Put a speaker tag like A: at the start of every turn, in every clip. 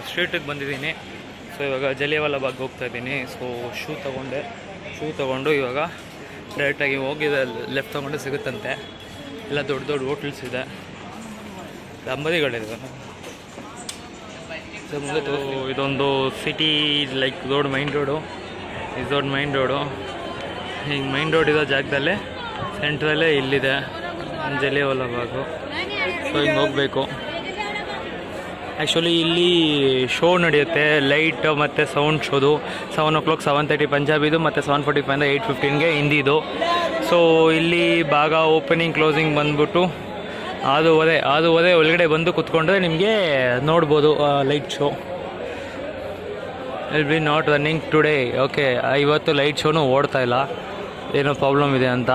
A: ಸ್ಟ್ರೀಟಿಗೆ ಬಂದಿದ್ದೀನಿ. ಸೊ ಇವಾಗ ಜಲಿಯವಾಲಾ ಬಾಗ್ ಹೋಗ್ತಾ ಇದ್ದೀನಿ. ಸೊ ಶೂ ತೊಗೊಂಡು ಇವಾಗ ಡೈರೆಕ್ಟಾಗಿ ಹೋಗಿದೆ ಲೆಫ್ಟ್ ತೊಗೊಂಡು ಸಿಗುತ್ತಂತೆ. ಎಲ್ಲ ದೊಡ್ಡ ದೊಡ್ಡ ಹೋಟೆಲ್ಸ್ ಇದೆ, ಅಂಬದಿಗಳಿದೆ. ಸೊ ಮುಂದೆ ಇದೊಂದು ಸಿಟಿ ಲೈಕ್ ದೊಡ್ಡ ಮೈನ್ ರೋಡು. ಇದು ದೊಡ್ಡ ಮೈನ್ ರೋಡು. ಈಗ ಮೈನ್ ರೋಡ್ ಇರೋ ಜಾಗದಲ್ಲೇ ಸೆಂಟ್ರಲ್ಲೇ ಇಲ್ಲಿದೆ ಜಲಿಯವಾಲಾ ಬಾಗು. ಸೊ ಹಿಂಗೆ ಹೋಗಬೇಕು. ಆ್ಯಕ್ಚುಲಿ ಇಲ್ಲಿ ಶೋ ನಡೆಯುತ್ತೆ, ಲೈಟ್ ಮತ್ತು ಸೌಂಡ್ ಶೋದು. 7 o'clock 7:30 ಪಂಜಾಬಿದು ಮತ್ತು 7:45 8:15 ಹಿಂದಿದು. ಸೊ ಇಲ್ಲಿ ಭಾಗ ಓಪನಿಂಗ್ ಕ್ಲೋಸಿಂಗ್ ಬಂದ್ಬಿಟ್ಟು ಆದೂವರೆ ಒಳಗಡೆ ಬಂದು ಕುತ್ಕೊಂಡ್ರೆ ನಿಮಗೆ ನೋಡ್ಬೋದು light show. Will be not running today. Okay, ಇವತ್ತು ಲೈಟ್ ಶೋನು ಓಡ್ತಾ ಇಲ್ಲ, ಏನೋ ಪ್ರಾಬ್ಲಮ್ ಇದೆ ಅಂತ.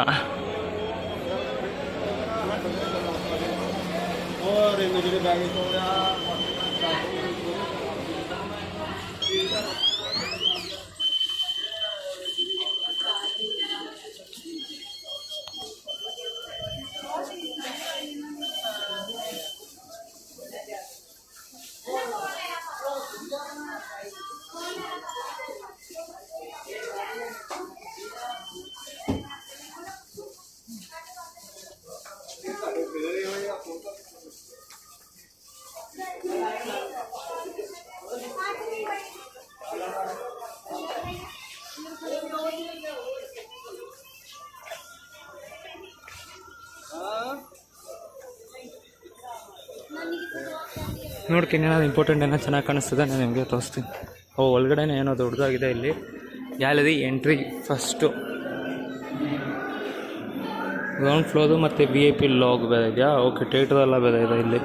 A: ನೋಡ್ತೀನಿ ಏನಾದ್ರು ಇಂಪಾರ್ಟೆಂಟ್ ಏನೋ ಚೆನ್ನಾಗಿ ಕಾಣಿಸ್ತದೆ, ನಾನು ನಿಮಗೆ ತೋರಿಸ್ತೀನಿ. ಒಳಗಡೆ ಏನೋ ದೊಡ್ಡದಾಗಿದೆ ಇಲ್ಲಿ. Gallery entry first ground floor ಮತ್ತು VIP ಲಾಗ್ ಬೇರೆ ಇದೆಯಾ. ಓಕೆ, ಥಿಯೇಟರ್ ಎಲ್ಲ ಬೇರೆ ಇದೆ ಇಲ್ಲಿ.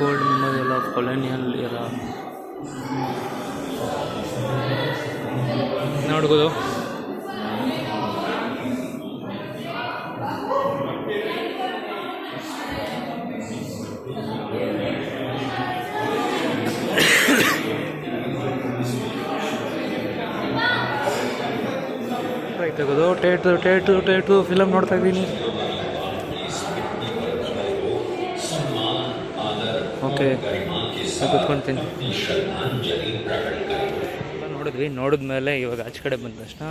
A: ಗೋಲ್ಡ್ ಮೆಮೋರಿಯಲ್ ಆಫ್ ಕೊಲೋನಿಯಲ್ ಇರೋ ನೋಡ್ಬೋದು. ತೆಗೆದು ಥಿಯೇಟ್ರು ಫಿಲಮ್ ನೋಡ್ತಾ ಇದ್ದೀನಿ. ಓಕೆ, ಕೂತ್ಕೊಳ್ತೀನಿ. ನೋಡಿದ್ಮೇಲೆ ಇವಾಗ ಆಚೆ ಕಡೆ ಬಂದ ತಕ್ಷಣ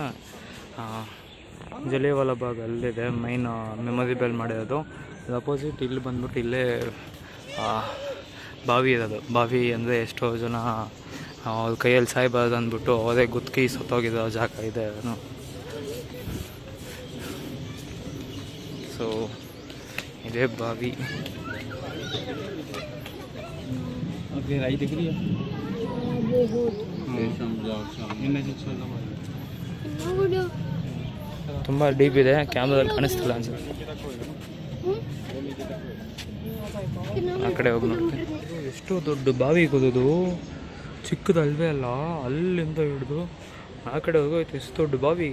A: ಜಲಿಯವಾಲಾ ಬಾಗ್ ಅಲ್ಲಿದೆ ಮೈನ್ ಮೆಮೊರೇಬಲ್ ಮಾಡಿರೋದು. ಅದು ಅಪೋಸಿಟ್ ಇಲ್ಲಿ ಬಂದ್ಬಿಟ್ಟು ಇಲ್ಲೇ ಬಾವಿ ಇರೋದು. ಬಾವಿ ಅಂದರೆ ಎಷ್ಟೋ ಜನ ಅವ್ರ ಕೈಯಲ್ಲಿ ಸಾಯ್ಬಾರ್ದು ಅಂದ್ಬಿಟ್ಟು ಅವರೇ ಗುತ್ತಿಗೆ ಸತ್ತೋಗಿರೋ ಜಾಗ ಇದೆ. ಸೊ ಇದೇ ಬಾವಿ. ತುಂಬ ಡೀಪ್ ಇದೆ, ಕ್ಯಾಮ್ರಾದಲ್ಲಿ ಕಾಣಿಸ್ತಿಲ್ಲ ಅನ್ಸುತ್ತೆ. ಆ ಕಡೆ ಹೋಗಿ ನೋಡ್ತೀನಿ. ಎಷ್ಟು ದೊಡ್ಡ ಬಾವಿ ಕೂದೋದು, ಚಿಕ್ಕದಲ್ವೇ ಅಲ್ಲ, ಅಲ್ಲಿಂದ ಹಿಡಿದು ಆ ಕಡೆ ಹೋಗೋಯ್ತು. ಎಷ್ಟು ದೊಡ್ಡ ಬಾವಿ.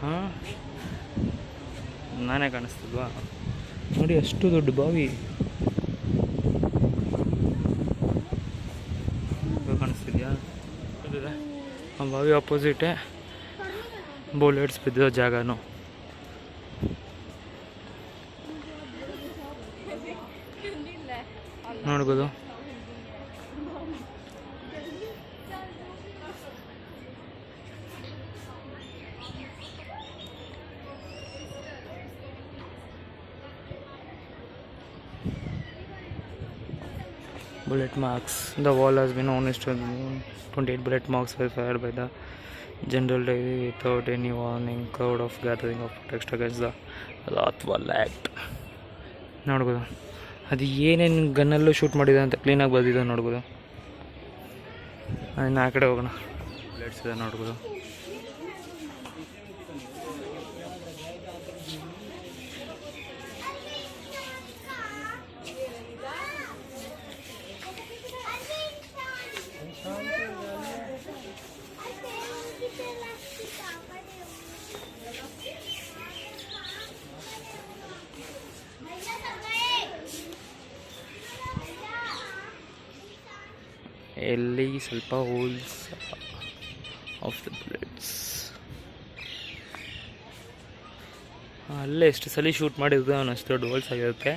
A: ಹಾಂ, ನಾನೇ ಕಾಣಿಸ್ತಿಲ್ವಾ ನೋಡಿ, ಅಷ್ಟು ದೊಡ್ಡ ಬಾವಿ ಕಾಣಿಸ್ತಿದ್ಯಾ? ಆ ಬಾವಿ ಅಪೋಸಿಟೇ ಬುಲೆಟ್ಸ್ ಬಿದ್ದಿರೋ ಜಾಗನೂ. ನೋಡ್ಬೋದು. Bullet marks. The wall has been honest to 28 bullet marks were fired by the General Diary without any warning. Crowd of gathering of protest against the Ratwal Act. ನೋಡ್ಬೋದು, ಅದು ಏನೇನು ಗನ್ನಲ್ಲೂ ಶೂಟ್ ಮಾಡಿದೆ ಅಂತ ಕ್ಲೀನಾಗಿ ಬರ್ದಿದೆ ನೋಡ್ಬೋದು. ಇನ್ನು ಆ ಕಡೆ ಹೋಗೋಣ. ಬುಲೆಟ್ಸ್ ಇದೆ ನೋಡ್ಬೋದು. ಎಲ್ಲಿ ಸ್ವಲ್ಪ ಹೋಲ್ಸ್ ಆಫ್ ದ ಬುಲೆಟ್ಸ್. ಅಲ್ಲೇ ಎಷ್ಟು ಸಲ ಶೂಟ್ ಮಾಡಿದ್ರು ಅವನು ಅಷ್ಟು ದೊಡ್ಡ ಹೋಲ್ಸ್ ಆಗಿರುತ್ತೆ.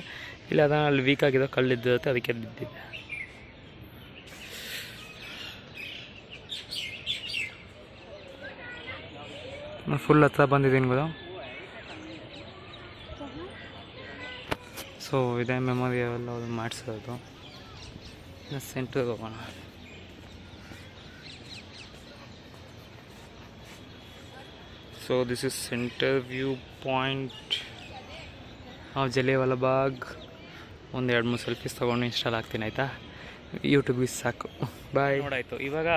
A: ಇಲ್ಲ ಅದನ್ನು ಅಲ್ಲಿ ವೀಕ್ ಆಗಿರೋ ಕಲ್ಲಿದ್ದಿರುತ್ತೆ, ಅದಕ್ಕೆ ಬಿದ್ದಿದೆ. ಫುಲ್ ಹತ್ರ ಬಂದಿದ್ದೀನಿ ಗೊತ್ತಾ. ಸೊ ಇದೇ ಮೆಮೊರಿ ಅವೆಲ್ಲ ಮಾಡಿಸೋದು. ಸೆಂಟ್ರಿಗೆ ಹೋಗೋಣ. So this is center view point of Jallianwala Bagh. 1-2-3 selfies ತೊಗೊಂಡು ಇನ್ಸ್ಟಾಲ್ ಆಗ್ತೀನಿ ಆಯಿತಾ, ಯೂಟ್ಯೂಬಿಗೆ ಸಾಕು. ಬಾಯ್. ನೋಡಾಯಿತು. ಇವಾಗ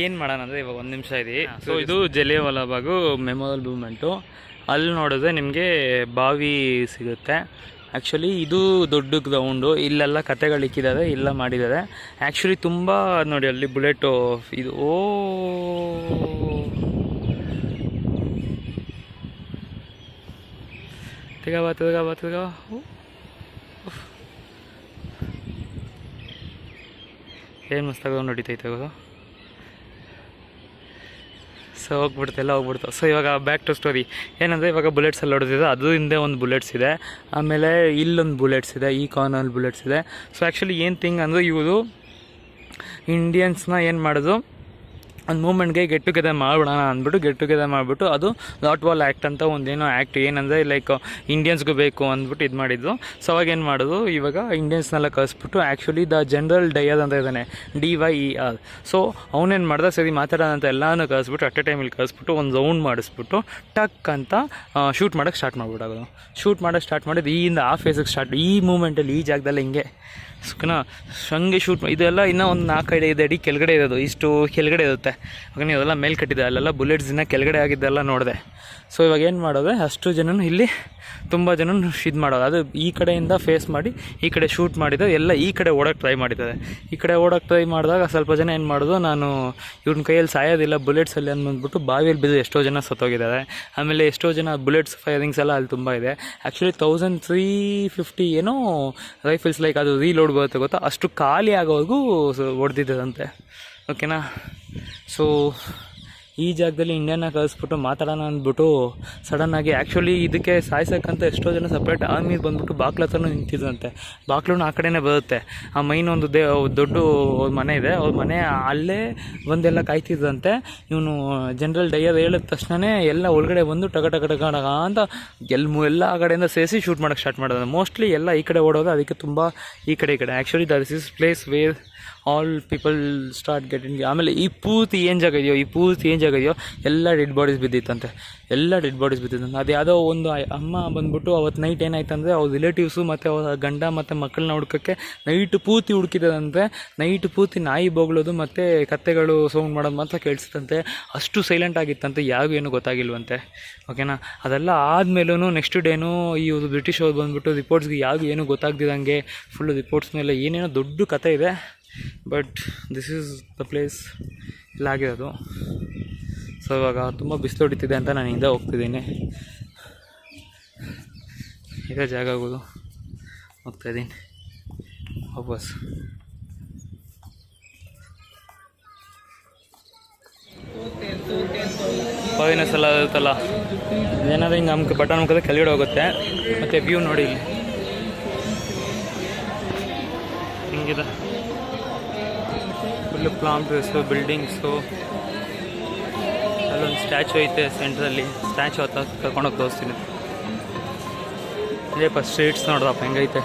A: ಏನು ಮಾಡೋಣ ಅಂದರೆ ಇವಾಗ 1 ನಿಮಿಷ ಇದೆ. ಸೊ ಇದು ಜಲಿಯವಾಲಾ ಬಾಗು ಮೆಮೊರಲ್ ಮೂಮೆಂಟು. ಅಲ್ಲಿ ನೋಡಿದ್ರೆ ನಿಮಗೆ ಬಾವಿ ಸಿಗುತ್ತೆ. ಆ್ಯಕ್ಚುಲಿ ಇದು ದೊಡ್ಡ ಗ್ರೌಂಡು, ಇಲ್ಲೆಲ್ಲ ಕತೆಗಳು ಇಕ್ಕಿದ್ದಾರೆ, ಇಲ್ಲ ಮಾಡಿದ್ದಾರೆ. ಆ್ಯಕ್ಚುಲಿ ತುಂಬ ನೋಡಿ ಅಲ್ಲಿ ಬುಲೆಟು ಇದು ತಿರ್ಗ ಏನು ಮಸ್ತಾಗ ನಡೀತೈತೆ ಅದು. ಸೊ ಹೋಗ್ಬಿಡ್ತು. ಸೊ ಇವಾಗ ಬ್ಯಾಕ್ ಟು ಸ್ಟೋರಿ ಏನಂದರೆ, ಇವಾಗ ಬುಲೆಟ್ಸ್ ಎಲ್ಲ ಹೊಡೆದಿದೆ. ಅದು ಹಿಂದೆ ಒಂದು ಬುಲೆಟ್ಸ್ ಇದೆ, ಆಮೇಲೆ ಇಲ್ಲೊಂದು ಬುಲೆಟ್ಸ್ ಇದೆ, ಈ ಕಾರ್ನಲ್ಲಿ ಬುಲೆಟ್ಸ್ ಇದೆ. ಸೊ ಆ್ಯಕ್ಚುಲಿ ಏನು ಥಿಂಗ್ ಅಂದರೆ, ಇವರು ಇಂಡಿಯನ್ಸ್ನ ಏನು ಮಾಡೋದು, ಒಂದು ಮೂಮೆಂಟ್ಗೆ ಗೆಟ್ ಟುಗೆದರ್ ಮಾಡೋಣ ಅಂದ್ಬಿಟ್ಟು ಗೆಟ್ ಟುಗೆದರ್ ಮಾಡಿಬಿಟ್ಟು ಅದು ಲಾಟ್ ವಾಲ್ ಆ್ಯಕ್ಟ್ ಅಂತ ಒಂದೇನೋ ಆ್ಯಕ್ಟ್ ಏನಂದರೆ ಲೈಕ್ ಇಂಡಿಯನ್ಸ್ಗೂ ಬೇಕು ಅಂದ್ಬಿಟ್ಟು ಇದು ಮಾಡಿದ್ದು. ಸೊ ಅವಾಗ ಏನು ಮಾಡೋದು, ಇವಾಗ ಇಂಡಿಯನ್ಸ್ನೆಲ್ಲ ಕಳಿಸ್ಬಿಟ್ಟು ಆ್ಯಕ್ಚುಲಿ ದ ಜನರಲ್ ಡಯರ್ ಅಂತ ಇದ್ದಾನೆ, DYER. ಸೊ ಅವನೇನು ಮಾಡ್ದೆ, ಸರಿ ಮಾತಾಡೋಣ ಅಂತ ಎಲ್ಲನೂ ಕಳಿಸ್ಬಿಟ್ಟು ಅಟ್ ಎ ಟೈಮಲ್ಲಿ ಕಳಿಸ್ಬಿಟ್ಟು ಒಂದು ರೌಂಡ್ ಮಾಡಿಸ್ಬಿಟ್ಟು ಟಕ್ ಅಂತ ಶೂಟ್ ಮಾಡೋಕ್ಕೆ ಸ್ಟಾರ್ಟ್ ಮಾಡಿಬಿಡೋದು. ಶೂಟ್ ಮಾಡೋಕ್ಕೆ ಸ್ಟಾರ್ಟ್ ಮಾಡಿದ್ದು ಈಯಿಂದ ಆ ಫೇಸಿಗೆ ಸ್ಟಾರ್ಟ್, ಈ ಮೂಮೆಂಟಲ್ಲಿ ಈ ಜಾಗದಲ್ಲಿ ಹಿಂಗೆ ಸುಖನ ಹಂಗೆ ಶೂಟ್. ಇದೆಲ್ಲ ಇನ್ನೂ ಒಂದು 4-5 ಅಡಿ ಕೆಳಗಡೆ ಇರೋದು, ಇಷ್ಟು ಕೆಳಗಡೆ ಇರುತ್ತೆ. ಓಕೆ, ಇದೆಲ್ಲ ಮೇಲೆ ಕಟ್ಟಿದೆ, ಅಲ್ಲೆಲ್ಲ ಬುಲೆಟ್ಸ್ ಇನ್ನೂ ಕೆಳಗಡೆ ಆಗಿದ್ದೆಲ್ಲ ನೋಡಿದೆ. ಸೊ ಇವಾಗ ಏನು ಮಾಡೋದು, ಅಷ್ಟು ಜನನು ಇಲ್ಲಿ ತುಂಬ ಜನ ಇದು ಮಾಡೋದು, ಅದು ಈ ಕಡೆಯಿಂದ ಫೇಸ್ ಮಾಡಿ ಈ ಕಡೆ ಶೂಟ್ ಮಾಡಿದ್ದು ಎಲ್ಲ ಈ ಕಡೆ ಓಡೋಕ್ಕೆ ಟ್ರೈ ಮಾಡಿದ್ದಾರೆ. ಈ ಕಡೆ ಓಡೋಕ್ಕೆ ಟ್ರೈ ಮಾಡಿದಾಗ ಸ್ವಲ್ಪ ಜನ ಏನು ಮಾಡೋದು, ನಾನು ಇವ್ನ ಕೈಯಲ್ಲಿ ಸಾಯೋದಿಲ್ಲ ಬುಲೆಟ್ಸಲ್ಲಿ ಅಂದ್ಬಿಟ್ಟು ಬಾವಿಯಲ್ಲಿ ಬಿದ್ದು ಎಷ್ಟೋ ಜನ ಸತ್ತೋಗಿದ್ದಾರೆ. ಆಮೇಲೆ ಎಷ್ಟೋ ಜನ ಬುಲೆಟ್ಸ್ ಫೈರಿಂಗ್ಸ್ ಎಲ್ಲ ಅಲ್ಲಿ ತುಂಬ ಇದೆ. ಆ್ಯಕ್ಚುಲಿ 1350 ಏನೋ ರೈಫಲ್ಸ್ ಲೈಕ್ ಅದು ರೀಲೋಡ್ ಬರುತ್ತೆ ಗೊತ್ತಾ, ಅಷ್ಟು ಖಾಲಿ ಆಗೋವರೆಗೂ ಹೊಡೆದಿದ್ದದಂತೆ. ಓಕೆನಾ. ಸೊ ಈ ಜಾಗದಲ್ಲಿ ಇಂಡಿಯಾನ ಕಳಿಸ್ಬಿಟ್ಟು ಮಾತಾಡೋಣ ಅಂದ್ಬಿಟ್ಟು ಸಡನ್ನಾಗಿ ಆ್ಯಕ್ಚುಲಿ ಇದಕ್ಕೆ ಸಾಯ್ಸಕ್ಕಂತ ಎಷ್ಟೋ ಜನ ಸಪ್ರೇಟ್ ಆರ್ಮಿ ಬಂದ್ಬಿಟ್ಟು ಬಾಕ್ಲ ಹತ್ರನೂ ನಿಂತಿದ್ದಂತೆ. ಬಾಕ್ಲೂ ಆ ಕಡೆನೇ ಬರುತ್ತೆ. ಆ ಮೈನ್ ಒಂದು ದೊಡ್ಡ ಮನೆ ಇದೆ, ಅವ್ರ ಮನೆ ಅಲ್ಲೇ ಬಂದೆಲ್ಲ ಕಾಯ್ತಿದ್ದಂತೆ. ಇವನು ಜನರಲ್ ಡಯರ್ ಹೇಳಿದ ತಕ್ಷಣವೇ ಎಲ್ಲ ಒಳಗಡೆ ಬಂದು ಟಗ ಅಂತ ಎಲ್ಲ ಕಡೆಯಿಂದ ಸೇರಿಸಿ ಶೂಟ್ ಮಾಡೋಕ್ಕೆ ಸ್ಟಾರ್ಟ್ ಮಾಡೋದು. ಮೋಸ್ಟ್ಲಿ ಎಲ್ಲ ಈ ಕಡೆ ಓಡೋದು, ಅದಕ್ಕೆ ತುಂಬ ಈ ಕಡೆ actually that is place where all people start getting. ಆಮೇಲೆ ಈ ಪೂರ್ತಿ ಏನು ಜಾಗ ಇದೆಯೋ ಎಲ್ಲ ಡೆಡ್ ಬಾಡೀಸ್ ಬಿದ್ದಿತ್ತಂತೆ. ಅದು ಯಾವುದೋ ಒಂದು ಅಮ್ಮ ಬಂದ್ಬಿಟ್ಟು ಅವತ್ತು ನೈಟ್ ಏನಾಯ್ತಂದರೆ ಅವ್ರ ರಿಲೇಟಿವ್ಸು ಮತ್ತು ಅವ್ರ ಗಂಡ ಮತ್ತು ಮಕ್ಕಳನ್ನ ಹುಡ್ಕೋಕ್ಕೆ ನೈಟ್ ಪೂರ್ತಿ ಹುಡುಕಿದಂತೆ. ನೈಟ್ ಪೂರ್ತಿ ನಾಯಿ ಬೋಗ್ಳೋದು ಮತ್ತು ಕತ್ತೆಗಳು ಸೌಂಡ್ ಮಾಡೋದು ಮಾತ್ರ ಕೇಳಿಸ್ತಂತೆ. ಅಷ್ಟು ಸೈಲೆಂಟ್ ಆಗಿತ್ತಂತೆ, ಯಾರಿಗೂ ಏನೂ ಗೊತ್ತಾಗಿಲ್ವಂತೆ. ಓಕೆನಾ. ಅದೆಲ್ಲ ಆದಮೇಲೂ ನೆಕ್ಸ್ಟ್ ಡೇನೂ ಇವರು ಬ್ರಿಟಿಷ್ ಅವ್ರು ಬಂದುಬಿಟ್ಟು ರಿಪೋರ್ಟ್ಸ್ಗೆ ಯಾರಿಗೂ ಏನೂ ಗೊತ್ತಾಗ್ದಿರಂಗೆ ಫುಲ್ಲು ರಿಪೋರ್ಟ್ಸ್ ಮೇಲೆ ಏನೇನೋ ದೊಡ್ಡ ಕತೆ ಇದೆ. But this is the place ಇಲ್ಲಾಗಿರೋದು. ಸೊ ಇವಾಗ ತುಂಬ ಬಿಸಿಲು ಹೊಡಿತಿದೆ ಅಂತ ನಾನು ಹಿಂದೆ ಹೋಗ್ತಿದ್ದೀನಿ. ಇದೇ ಜಾಗ ಆಗೋದು ಹೋಗ್ತಾಯಿದ್ದೀನಿ ವಾಪಸ್. ಫಾರಿನರ್ಸ್ ಎಲ್ಲ ಇರುತ್ತಲ್ಲ, ಏನಾದರೂ ಹಿಂಗೆ ನಮ್ಗೆ ಬಟನ್ ಮುಖದ ಕೆಳಗಡೆ ಹೋಗುತ್ತೆ. ಮತ್ತು ವ್ಯೂ ನೋಡಿ ಇಲ್ಲಿ ಹಿಂಗಿದೆ, ಫುಲ್ಲು ಪ್ಲಾಂಟ್ ಬಿಲ್ಡಿಂಗ್ಸು. ಅಲ್ಲೊಂದು ಸ್ಟ್ಯಾಚು ಐತೆ ಸೆಂಟ್ರಲ್ಲಿ, ಸ್ಟ್ಯಾಚು ಹತ್ರ ಕರ್ಕೊಂಡೋಗಿ ತೋರಿಸ್ತೀನಿ. ಇದೇಪ್ಪ ಸ್ಟ್ರೀಟ್ಸ್ ನೋಡ್ದಪ್ಪ ಹೆಂಗೈತೆ.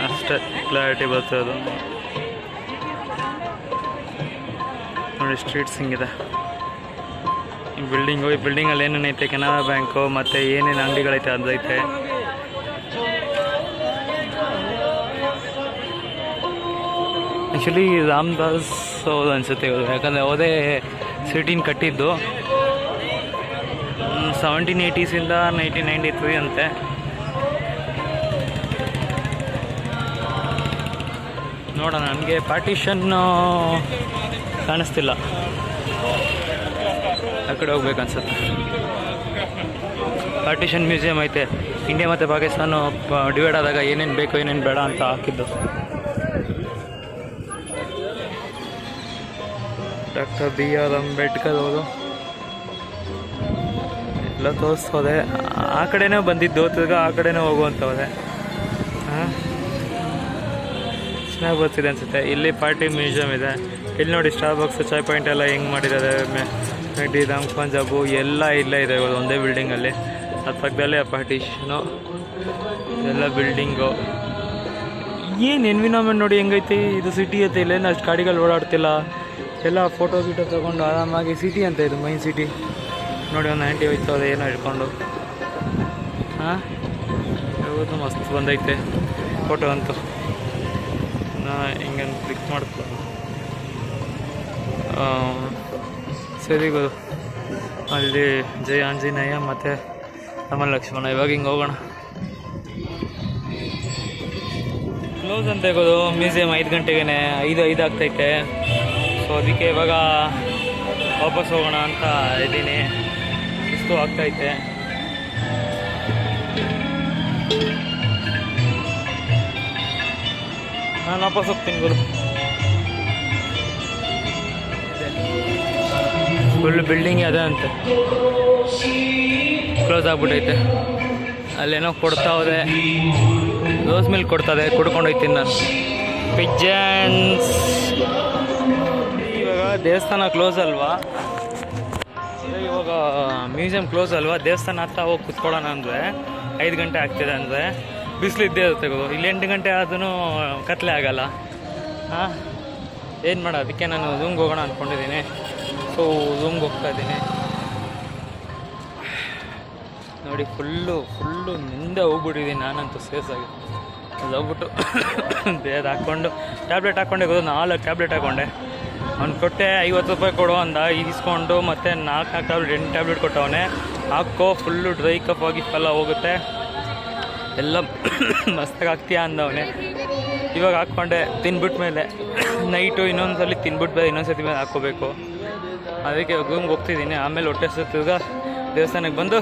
A: ಅಷ್ಟೇ ಕ್ಲಾರಿಟಿ ಬರ್ತದೆ ನೋಡಿ. ಸ್ಟ್ರೀಟ್ಸ್ ಹಿಂಗಿದೆ. ಈ ಬಿಲ್ಡಿಂಗಲ್ಲಿ ಏನೇನೈತೆ, ಕೆನರಾ ಬ್ಯಾಂಕು ಮತ್ತು ಏನೇನು ಅಂಗಡಿಗಳೈತೆ ಅದೈತೆ. ಆ್ಯಕ್ಚುಲಿ ರಾಮದಾಸ್ ಅವ್ರು ಅನಿಸುತ್ತೆ ಇವರು, ಯಾಕಂದರೆ ಅವರೇ ಸಿಟಿನ ಕಟ್ಟಿದ್ದು 1780s 1993 ಅಂತೆ. ನೋಡೋಣ, ನನಗೆ ಪಾರ್ಟಿಷನ್ನು ಕಾಣಿಸ್ತಿಲ್ಲ, ಆ ಕಡೆ ಹೋಗ್ಬೇಕನ್ಸುತ್ತೆ. ಪಾರ್ಟಿಷನ್ ಮ್ಯೂಸಿಯಂ ಐತೆ. ಇಂಡಿಯಾ ಮತ್ತು ಪಾಕಿಸ್ತಾನ ಡಿವೈಡ್ ಆದಾಗ ಏನೇನು ಬೇಕು ಏನೇನು ಬೇಡ ಅಂತ ಹಾಕಿದ್ದು. ಡಾಕ್ಟರ್ BR ಅಂಬೇಡ್ಕರ್ ಅವರು ಎಲ್ಲ ತೋರಿಸ್ಕೋದೆ. ಆ ಕಡೆನೇ ಬಂದಿದ್ದು, ತಿರ್ಗ ಆ ಕಡೆನೇ ಹೋಗುವಂಥವ್ರೆ. ಹಾಂ, ಚೆನ್ನಾಗಿ ಬರ್ತಿದೆ ಅನಿಸುತ್ತೆ. ಇಲ್ಲಿ ಪಾರ್ಟಿ ಮ್ಯೂಸಿಯಂ ಇದೆ. ಇಲ್ಲಿ ನೋಡಿ ಸ್ಟಾರ್ಬಕ್ಸ್, ಚಾಯ್ ಪಾಯಿಂಟ್ ಎಲ್ಲ ಹೆಂಗೆ ಮಾಡಿದ್ದಾರೆ. ಮೆಗ್ಡಿ, ರಾಮ್ ಪಂಜಾಬು ಎಲ್ಲ ಇಲ್ಲೇ ಇದೆ ಇವಾಗ ಒಂದೇ ಬಿಲ್ಡಿಂಗಲ್ಲಿ. ಅದ್ರ ಪಕ್ಕದಲ್ಲೇ ಪಾರ್ಟಿಷನು, ಎಲ್ಲ ಬಿಲ್ಡಿಂಗು. ಏನು ಎನ್ವಿರಾನ್ಮೆಂಟ್ ನೋಡಿ ಹೆಂಗೈತಿ. ಇದು ಸಿಟಿ ಐತೆ, ಇಲ್ಲೇನು ಅಷ್ಟು ಗಾಡಿಗಳು ಓಡಾಡ್ತಿಲ್ಲ. ಎಲ್ಲ ಫೋಟೋ ಗೀಟೋ ತೊಗೊಂಡು ಆರಾಮಾಗಿ ಸಿಟಿ ಅಂತ ಇದು ಮೈನ್ ಸಿಟಿ. ನೋಡಿ ಒಂದು ಆಂಟಿ ಹೋಯ್ತವ್ರೆ ಏನೋ ಇಟ್ಕೊಂಡು. ಹಾಂ, ಯಾವುದು ಮಸ್ತ್ ಬಂದೈತೆ ಫೋಟೋ ಅಂತೂ. ನಾ ಹಿಂಗೆ ಕ್ಲಿಕ್ ಮಾಡ್ಕೊ. ಸರಿ ಗುರು, ಅಲ್ಲಿ ಜಯ ಆಂಜನೇಯ ಮತ್ತು ರಾಮ ಲಕ್ಷ್ಮಣ. ಇವಾಗ ಹಿಂಗೆ ಹೋಗೋಣ. ಕ್ಲೋಸ್ ಅಂತ ಹೇಗೋದು ಮ್ಯೂಸಿಯಂ 5 ಗಂಟೆಗೆ, 5 ಆಗ್ತೈತೆ. ಸೊ ಅದಕ್ಕೆ ಇವಾಗ ವಾಪಸ್ ಹೋಗೋಣ ಅಂತ ಇದ್ದೀನಿ. ಸುಸ್ತು ಆಗ್ತೈತೆ. ನಾನು ವಾಪಸ್ ಹೋಗ್ತೀನಿ ಗುರು. ಫುಲ್ ಬಿಲ್ಡಿಂಗ್ ಅದೇ ಅಂತೆ, ಕ್ಲೋಸ್ ಆಗ್ಬಿಟ್ಟೈತೆ. ಅಲ್ಲೇನೋ ಕೊಡ್ತಾವ್ರೆ, ರೋಸ್ ಮಿಲ್ಕ್ ಕೊಡ್ತದೆ, ಕುಡ್ಕೊಂಡು ಹೋಗ್ತೀನಿ ನಾನು. ಪಿಜನ್ಸ್. ಇವಾಗ ದೇವಸ್ಥಾನ ಕ್ಲೋಸ್ ಅಲ್ವಾ, ಇವಾಗ ಮ್ಯೂಸಿಯಂ ಕ್ಲೋಸ್ ಅಲ್ವಾ, ದೇವಸ್ಥಾನ ಹತ್ರ ಹೋಗಿ ಕುತ್ಕೊಳ್ಳೋಣ ಅಂದರೆ 5 ಗಂಟೆ ಆಗ್ತಿದೆ ಅಂದರೆ ಬಿಸಿಲು ಇದ್ದೇ ಇರುತ್ತೆ ಗುರು. ಇಲ್ಲಿ 8 ಗಂಟೆ ಆದ್ರೂ ಕತ್ಲೆ ಆಗಲ್ಲ. ಹಾಂ, ಏನು ಮಾಡೋ, ಅದಕ್ಕೆ ನಾನು ಝೂಮ್ಗೆ ಹೋಗೋಣ ಅಂದ್ಕೊಂಡಿದ್ದೀನಿ. ಸೊ ಝೂಮ್ಗೆ ಹೋಗ್ತಾ ಇದ್ದೀನಿ. ನೋಡಿ ಫುಲ್ಲು ನಿಂದೆ ಹೋಗ್ಬಿಟ್ಟಿದ್ದೀನಿ ನಾನಂತೂ ಸೇರ್ಸಾಗಿ. ಅದು ಹೋಗ್ಬಿಟ್ಟು ಬೇರೆ ಹಾಕ್ಕೊಂಡು ಟ್ಯಾಬ್ಲೆಟ್ ಹಾಕ್ಕೊಂಡೆ ಗೊತ್ತು. 4 ಟ್ಯಾಬ್ಲೆಟ್ ಹಾಕ್ಕೊಂಡೆ. ಅವ್ನು ಕೊಟ್ಟೆ 50 ರೂಪಾಯಿ ಕೊಡು ಅಂದ. ಇಸ್ಕೊಂಡು ಮತ್ತೆ 4 ಟ್ಯಾಬ್ಲೆಟ್ 8 ಟ್ಯಾಬ್ಲೆಟ್ ಕೊಟ್ಟವನೇ. ಹಾಕೋ, ಫುಲ್ಲು ಡ್ರೈ ಕಫ್ ಆಗಿ ಎಲ್ಲ ಹೋಗುತ್ತೆ, ಎಲ್ಲ ಮಸ್ತಾಗಿ ಆಗ್ತೀಯಾ ಅಂದವನೇ. ಇವಾಗ ಹಾಕ್ಕೊಂಡೆ. ತಿನ್ಬಿಟ್ಟ ಮೇಲೆ ನೈಟು ಇನ್ನೊಂದ್ಸಲಿ ತಿನ್ಬಿಟ್ಟು ಬೇರೆ ಇನ್ನೊಂದ್ಸತಿ ಮೇಲೆ ಹಾಕ್ಕೋಬೇಕು. ಅದಕ್ಕೆ ರೂಮ್ಗೆ ಹೋಗ್ತಿದ್ದೀನಿ. ಆಮೇಲೆ ಹೊಟ್ಟೆ ತಿರ್ಗಾ ದೇವಸ್ಥಾನಕ್ಕೆ ಬಂದು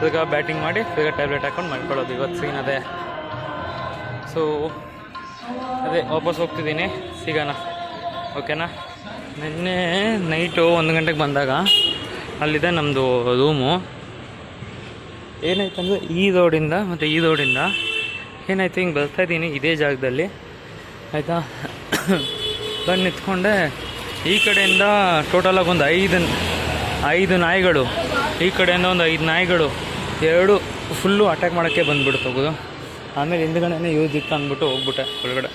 A: ತಿರ್ಗಾ ಬ್ಯಾಟಿಂಗ್ ಮಾಡಿ ತಿರ್ಗಾ ಟ್ಯಾಬ್ಲೆಟ್ ಹಾಕ್ಕೊಂಡು ಮಾಡ್ಕೊಳ್ಳೋದು. ಇವತ್ತು ಸೀನ್ ಅದೇ. ಸೊ ಅದೇ ವಾಪಸ್ ಹೋಗ್ತಿದ್ದೀನಿ. ಸಿಗೋಣ, ಓಕೆನಾ? ನಿನ್ನೆ ನೈಟು 1 ಗಂಟೆಗೆ ಬಂದಾಗ ಅಲ್ಲಿದೆ ನಮ್ಮದು ರೂಮು. ಏನಾಯ್ತಂದರೆ ಈ ರೋಡಿಂದ ಮತ್ತು ಈ ರೋಡಿಂದ ಏನಾಯ್ತು, ಹಿಂಗೆ ಬರ್ತಾಯಿದ್ದೀನಿ ಇದೇ ಜಾಗದಲ್ಲಿ, ಆಯಿತಾ? ಬಂದು ನಿಂತ್ಕೊಂಡೆ. ಈ ಕಡೆಯಿಂದ ಟೋಟಲಾಗಿ ಒಂದು 5 ನಾಯಿಗಳು, ಈ ಕಡೆಯಿಂದ ಒಂದು 5 ನಾಯಿಗಳು, 2 ಫುಲ್ಲು ಅಟ್ಯಾಕ್ ಮಾಡೋಕ್ಕೆ ಬಂದುಬಿಡ್ತು ಹೋಗೋದು. ಆಮೇಲೆ ಹಿಂದ್ಗಡೆನೇ ಯೂಸ್ ಇತ್ತು ಅಂದ್ಬಿಟ್ಟು ಹೋಗ್ಬಿಟ್ಟೆ ಒಳಗಡೆ.